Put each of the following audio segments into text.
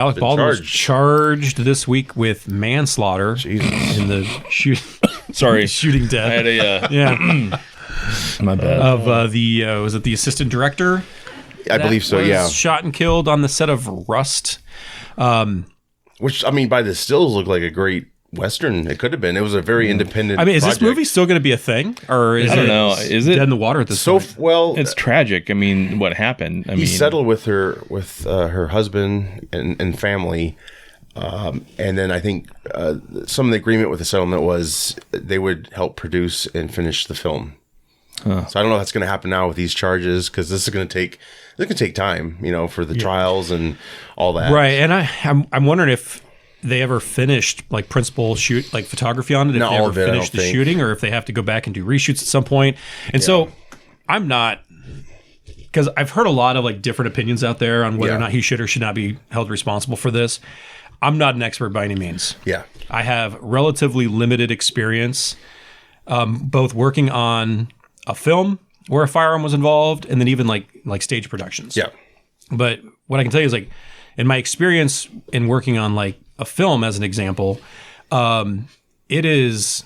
Alec Baldwin was charged this week with manslaughter in the shooting death. I had a my bad. Of was it the assistant director? I believe so. Yeah, shot and killed on the set of Rust. Which, I mean, by the stills looked like a great Western. It could have been. It was a very independent. I mean, is project. this movie still going to be a thing, or is I don't know. Is it dead in the water at this point? Well, it's tragic. I mean, what happened? He settled with her husband and family, and then I think some of the agreement with the settlement was they would help produce and finish the film. Huh. So I don't know if that's going to happen now with these charges, because this is going to take time, for the trials and all that. Right, and I'm wondering if they ever finished principal photography on it, if they ever finished the shooting, or if they have to go back and do reshoots at some point. And so I'm not, because I've heard a lot of different opinions out there on whether or not he should or should not be held responsible for this. I'm not an expert by any means. Yeah, I have relatively limited experience, both working on a film where a firearm was involved, and then even like stage productions. Yeah. But what I can tell you is in my experience in working on a film, as an example, it is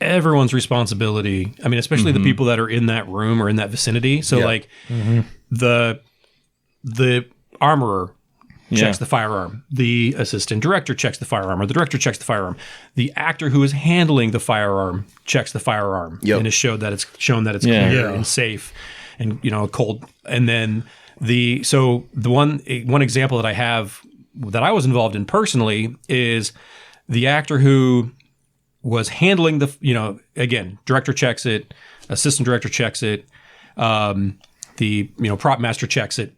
everyone's responsibility. I mean, especially the people that are in that room or in that vicinity. So the armorer checks the firearm. The assistant director checks the firearm, or the director checks the firearm. The actor who is handling the firearm checks the firearm and is shown that it's clear and safe and cold. And then the one example that I have that I was involved in personally is the actor who was handling again, director checks it, assistant director checks it, the prop master checks it.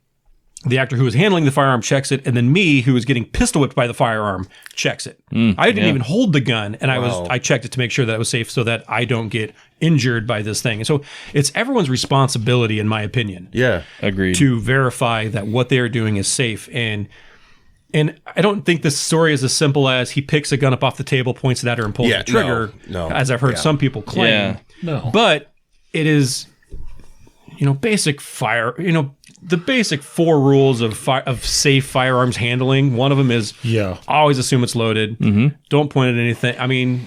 The actor who was handling the firearm checks it, and then me, who was getting pistol whipped by the firearm, checks it. I didn't even hold the gun, and I checked it to make sure that it was safe, so that I don't get injured by this thing. And so it's everyone's responsibility, in my opinion. Yeah, agreed. To verify that what they are doing is safe. And I don't think this story is as simple as he picks a gun up off the table, points it at her, and pulls the trigger. No, as I've heard some people claim. Yeah. No, but it is, basic fire. The basic 4 rules of safe firearms handling. One of them is always assume it's loaded. Mm-hmm. Don't point at anything. I mean,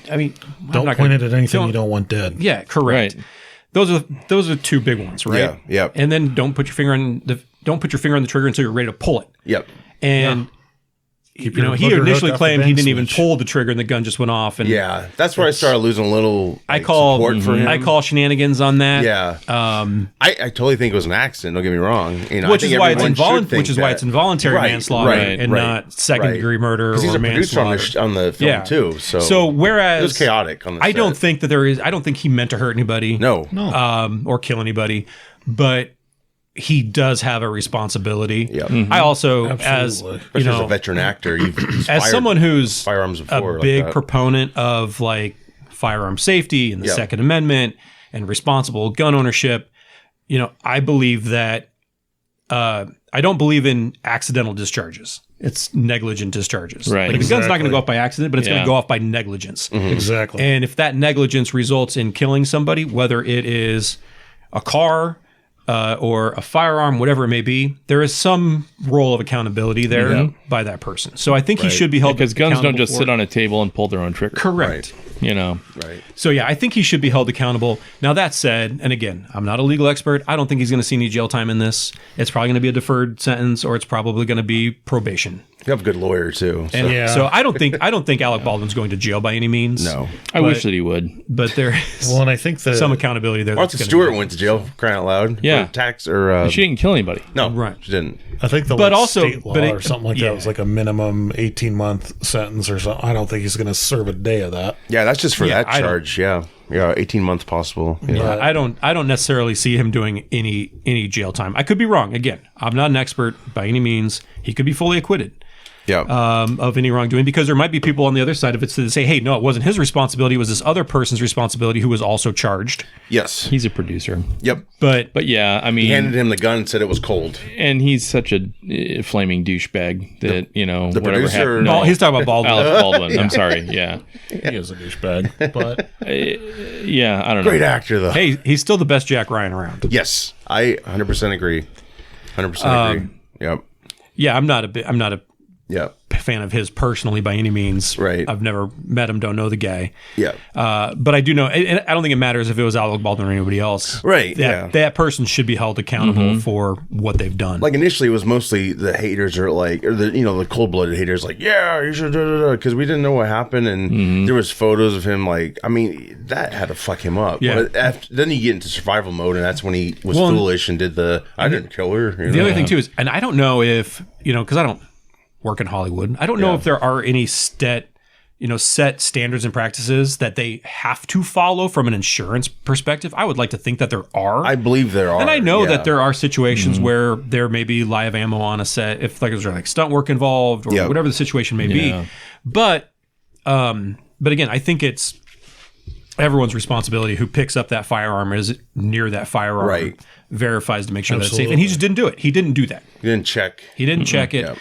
don't point it at anything you don't want dead. Yeah, correct. Right. Those are 2 big ones, right? Yeah, yeah. And then don't put your finger on the trigger until you're ready to pull it. Yep. And he initially claimed he didn't even pull the trigger and the gun just went off. And that's where I started losing a little support for him. I call shenanigans on that. Yeah. I totally think it was an accident. Don't get me wrong. Which is why it's involuntary manslaughter and not second degree murder or he's manslaughter. a producer on the film too. So whereas it was chaotic on the set. I don't think he meant to hurt anybody. No. Or kill anybody, but he does have a responsibility. Yeah. Mm-hmm. I also, especially as a veteran actor, as someone who's firearms before, a big proponent of firearm safety and the Second Amendment and responsible gun ownership, I believe that I don't believe in accidental discharges. It's negligent discharges. Right. The gun's not going to go off by accident, but it's going to go off by negligence. Mm-hmm. Exactly. And if that negligence results in killing somebody, whether it is a car, or a firearm, whatever it may be, there is some role of accountability there by that person. So I think he should be held because guns don't just sit on a table and pull their own trigger. Correct. Right. So I think he should be held accountable. Now that said, and again, I'm not a legal expert. I don't think he's going to see any jail time in this. It's probably going to be a deferred sentence, or it's probably going to be probation. You have a good lawyer too. So. And so I don't think Alec Baldwin's going to jail by any means. No. I wish that he would. But there is and I think that some accountability there. Martha Stewart went to jail, crying out loud. Yeah. For tax or she didn't kill anybody. No, right. She didn't. I think but also state law or something like that was like a minimum 18-month sentence or something. I don't think he's going to serve a day of that. Yeah, that's just for that charge. Yeah, 18 months possible. Yeah, I don't necessarily see him doing any jail time. I could be wrong. Again, I'm not an expert by any means. He could be fully acquitted. Of any wrongdoing, because there might be people on the other side of it to say, hey, no, it wasn't his responsibility, it was this other person's responsibility who was also charged. Yes. He's a producer. Yep. But yeah, I mean, he handed him the gun and said it was cold. And he's such a flaming douchebag that, the whatever producer, happened. No, he's talking about Baldwin. Alec Baldwin. I'm sorry. Yeah. He is a douchebag, but I don't know. Great actor though. Hey, he's still the best Jack Ryan around. Yes. I 100% agree. 100% agree. Yep. Yeah, I'm not a Yeah. fan of his personally by any means. Right. I've never met him, don't know the guy. Yeah. But I do know, and I don't think it matters if it was Alec Baldwin or anybody else. Right, That person should be held accountable for what they've done. Like initially, it was mostly the haters or the cold-blooded haters, like, yeah, you should, because we didn't know what happened, and there was photos of him, like, I mean, that had to fuck him up. Yeah. But then you get into survival mode, and that's when he was foolish and did I didn't kill her. The other thing too is, and I don't know if because I don't work in Hollywood, I don't know if there are any set standards and practices that they have to follow from an insurance perspective. I would like to think that there are. I believe there are. And I know that there are situations where there may be live ammo on a set if there's like stunt work involved or whatever the situation may be. But again, I think it's everyone's responsibility who picks up that firearm is near that firearm, verifies to make sure that it's safe. And he just didn't do it. He didn't do that. He didn't check. He didn't check it.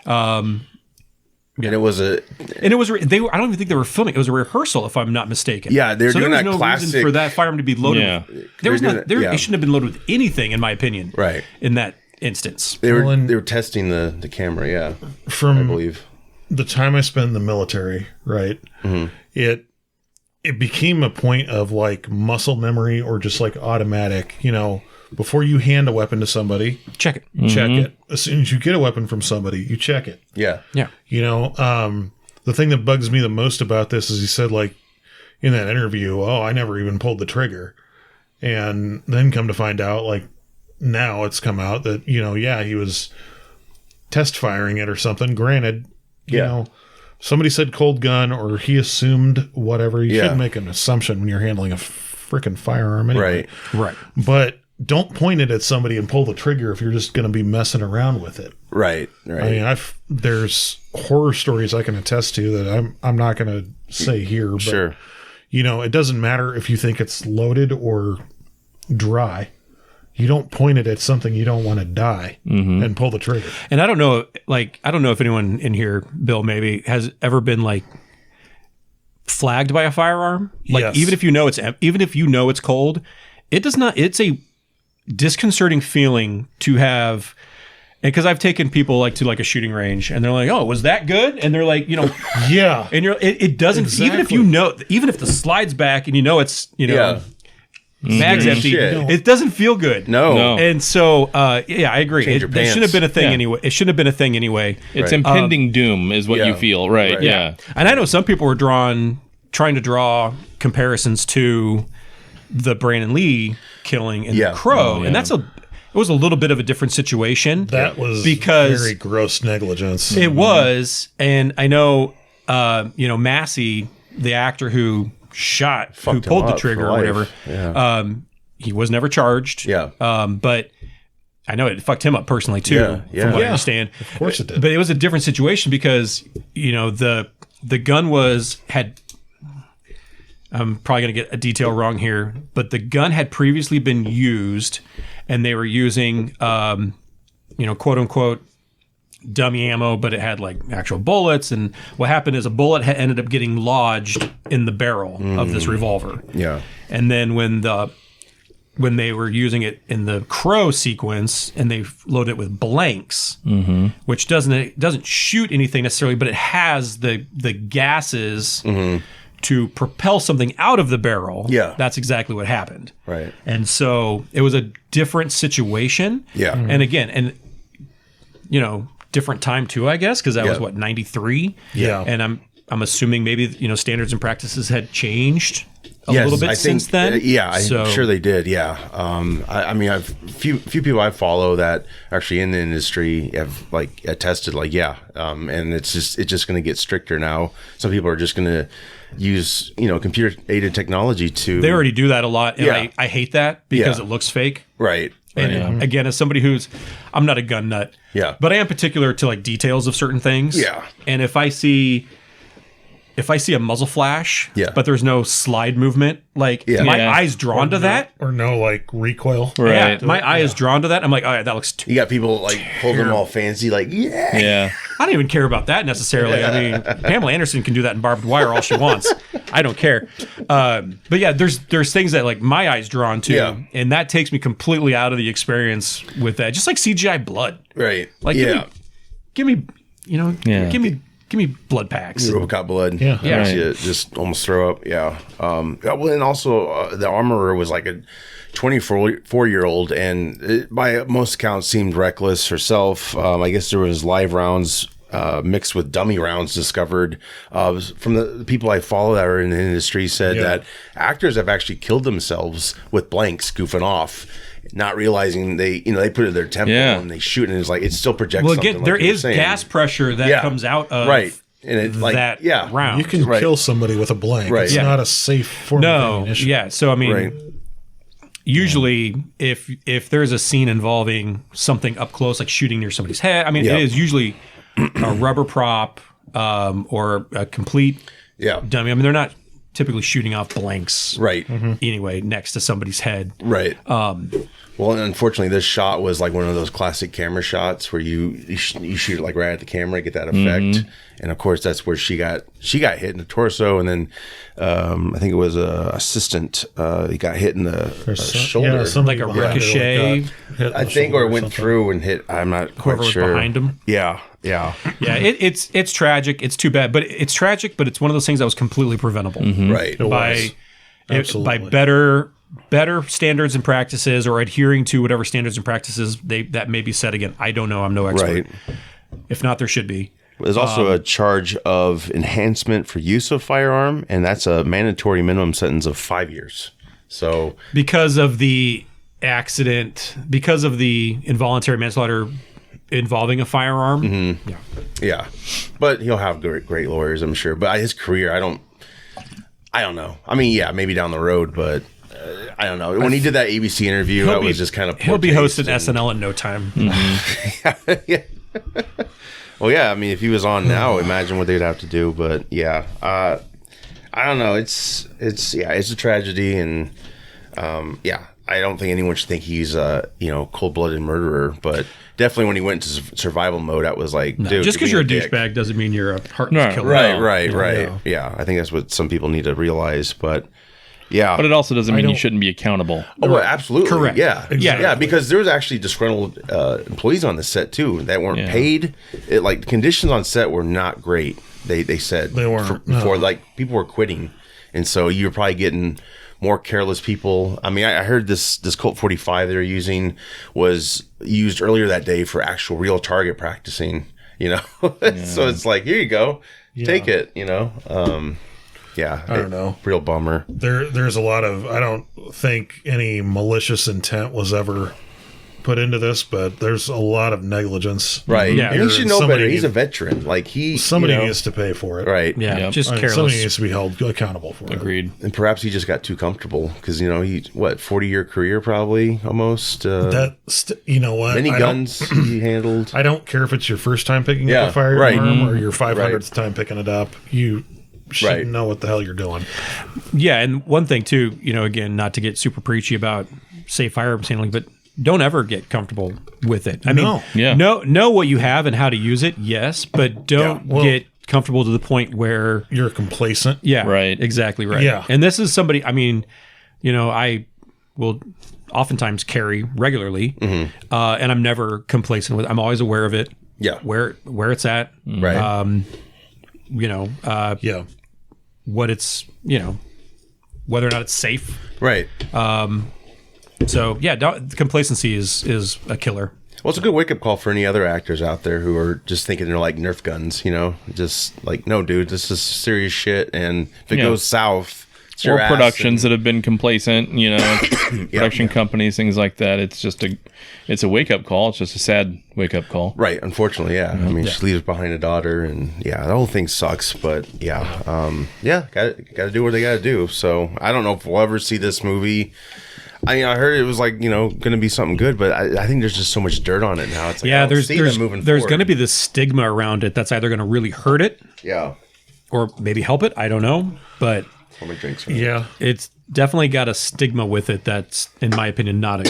And it was I don't even think they were filming. It was a rehearsal, if I'm not mistaken. Yeah, they're doing that no classic reason for that firearm to be loaded. Yeah. It shouldn't have been loaded with anything, in my opinion. Right. In that instance, they were testing the camera. Yeah, I believe the time I spent in the military. Right. It became a point of like muscle memory or just like automatic. Before you hand a weapon to somebody, check it. Check it. As soon as you get a weapon from somebody, you check it. Yeah. Yeah. The thing that bugs me the most about this is he said, like, in that interview, oh, I never even pulled the trigger. And then come to find out, like, now it's come out that, he was test firing it or something. Granted, you know, somebody said cold gun or he assumed whatever. You shouldn't make an assumption when you're handling a freaking firearm anyway. Right. But don't point it at somebody and pull the trigger if you're just going to be messing around with it. Right. I mean, there's horror stories I can attest to that I'm not going to say here. But, sure. It doesn't matter if you think it's loaded or dry. You don't point it at something you don't want to die and pull the trigger. And I don't know if anyone in here, Bill, maybe has ever been like flagged by a firearm. Like Yes. even if you know it's cold, it does not. It's a disconcerting feeling to have. Because I've taken people like to like a shooting range, and they're like, "Oh, was that good?" And they're like, Yeah. And it doesn't. Exactly. Even if the slide's back, and it's mag's empty, Shit. it doesn't feel good. No. And so, I agree. Change your That shouldn't have been a thing anyway. It shouldn't have been a thing anyway. It's impending doom is what you feel, right? Yeah. And I know some people were trying to draw comparisons to the Brandon Lee killing in The Crow, and it was a little bit of a different situation. That was because very gross negligence. it was, and I know, Massey, the actor who pulled the trigger or whatever, he was never charged. Yeah. But I know it fucked him up personally too, from what I understand. Of course it did. But it was a different situation because, the gun had. I'm probably going to get a detail wrong here, but the gun had previously been used, and they were using, quote unquote, dummy ammo, but it had like actual bullets. And what happened is a bullet had ended up getting lodged in the barrel of this revolver. Yeah. And then when they were using it in the Crow sequence, and they loaded it with blanks, which doesn't shoot anything necessarily, but it has the gases. To propel something out of the barrel. Yeah. That's exactly what happened. Right. And so it was a different situation. Yeah. And again, different time too, I guess, because that was 93? Yeah. And I'm assuming maybe, standards and practices had changed a little bit since then. I'm sure they did. Yeah. I mean, I've few people I follow that are actually in the industry have like attested and it's just going to get stricter now. Some people are just going to use computer aided technology to. They already do that a lot, and I hate that because it looks fake. Right. And again, as somebody I'm not a gun nut. Yeah. But I am particular to like details of certain things. Yeah. And if I see a muzzle flash, but there's no slide movement, my eye's drawn to that. Or no, like, recoil. Right. Yeah, my eye is drawn to that. I'm like, all right, that looks You got people like holding them all fancy, like, Yeah. I don't even care about that necessarily. I mean, Pamela Anderson can do that in barbed wire all she wants. I don't care. But yeah, there's things that like my eye's drawn to, and that takes me completely out of the experience with that. Just like CGI blood. Right. Like, give me give me blood packs. RoboCop blood. Yeah. Makes you just almost throw up. Yeah. Well, and also the armorer was like a 24-year-old, and by most accounts seemed reckless herself. I guess there was live rounds mixed with dummy rounds discovered. From the people I follow that are in the industry said that actors have actually killed themselves with blanks goofing off, not realizing they put it in their temple and they shoot, and it's like it still projects. Well, something again, there is gas pressure that comes out of and it, like, that round. You can kill somebody with a blank. Right. It's not a safe form of ammunition. Yeah. So I mean, usually if there's a scene involving something up close, like shooting near somebody's head, I mean, it is usually a rubber prop or a complete dummy. I mean, they're not typically shooting off blanks anyway next to somebody's head. Right. Well, unfortunately, this shot was like one of those classic camera shots where you shoot it like right at the camera, get that effect, and of course that's where she got hit in the torso, and then I think it was a assistant he got hit in the shoulder, like a ricochet. I think, or it went through and hit. I'm not quite Whoever sure. was behind him. Yeah. It's tragic. It's too bad, but it's tragic. But it's one of those things that was completely preventable, Right? by better standards and practices, or adhering to whatever standards and practices that may be set. Again, I don't know. I'm no expert. Right. If not, there should be. There's also a charge of enhancement for use of firearm, and that's a mandatory minimum sentence of 5 years. So because of the accident, because of the involuntary manslaughter involving a firearm. Yeah, but he'll have great lawyers, I'm sure. But his career, I don't know. I mean, maybe down the road, but I don't know. When he did that ABC interview, I was just kind of he'll be hosting SNL in no time. Well, yeah. I mean, if he was on now, imagine what they'd have to do. But I don't know. It's a tragedy, and I don't think anyone should think he's a cold-blooded murderer, but definitely when he went to survival mode, that was like, dude, just because you're a douchebag doesn't mean you're a heartless killer. Right. Yeah, I think that's what some people need to realize, but yeah. But it also doesn't mean you shouldn't be accountable. Oh, well, absolutely. Correct. Yeah. Exactly. Yeah, because there was actually disgruntled employees on the set too that weren't paid. The conditions on set were not great. They said they weren't before, like people were quitting, and so you were probably getting more careless people. I mean, I heard this Colt 45 they're using was used earlier that day for actual real target practicing. So it's like, here you go, take it. I don't know. Real bummer. There's a lot of, I don't think any malicious intent was ever put into this, but there's a lot of negligence. Right. Yeah. And he should know better. He's a veteran. Like somebody needs to pay for it. Right. Yeah. Just careless. Somebody needs to be held accountable for it. Agreed. And perhaps he just got too comfortable because, he 40-year career probably almost. You know what? Many guns he handled. I don't care if it's your first time picking up a firearm or your 500th time picking it up. You should know what the hell you're doing. Yeah. And one thing too, again, not to get super preachy about safe firearms handling, but don't ever get comfortable with it. I mean, know what you have and how to use it, yes, but don't get comfortable to the point where you're complacent. Yeah, right. Exactly right. Yeah. And this is somebody, I mean, I will oftentimes carry regularly, and I'm never complacent with it. I'm always aware of it. Yeah. Where it's at. Right. What it's, whether or not it's safe. Right. So complacency is a killer. Well, it's a good wake-up call for any other actors out there who are just thinking they're like Nerf guns, just like, no, dude, this is serious shit, and if it goes south, it's your or productions that have been complacent, production companies, things like that. It's just it's a wake-up call. It's just a sad wake-up call. Right. Unfortunately, yeah. I mean, she leaves behind a daughter, and the whole thing sucks. But got to do what they got to do. So I don't know if we'll ever see this movie. I mean, I heard it was like, going to be something good, but I think there's just so much dirt on it now. It's like, there's going to be this stigma around it that's either going to really hurt it, or maybe help it. I don't know, but it's definitely got a stigma with it that's, in my opinion, not.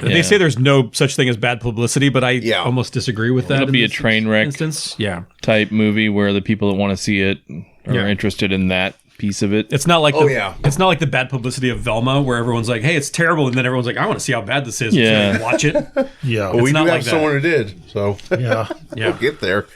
They say there's no such thing as bad publicity, but I almost disagree with that. It'll be a train wreck instance, type movie where the people that want to see it are interested in that piece of it. It's not like it's not like the bad publicity of Velma, where everyone's like, "Hey, it's terrible," and then everyone's like, "I want to see how bad this is." Yeah, watch it. Yeah, well, we do not have like that. someone who did, so yeah. we'll get there.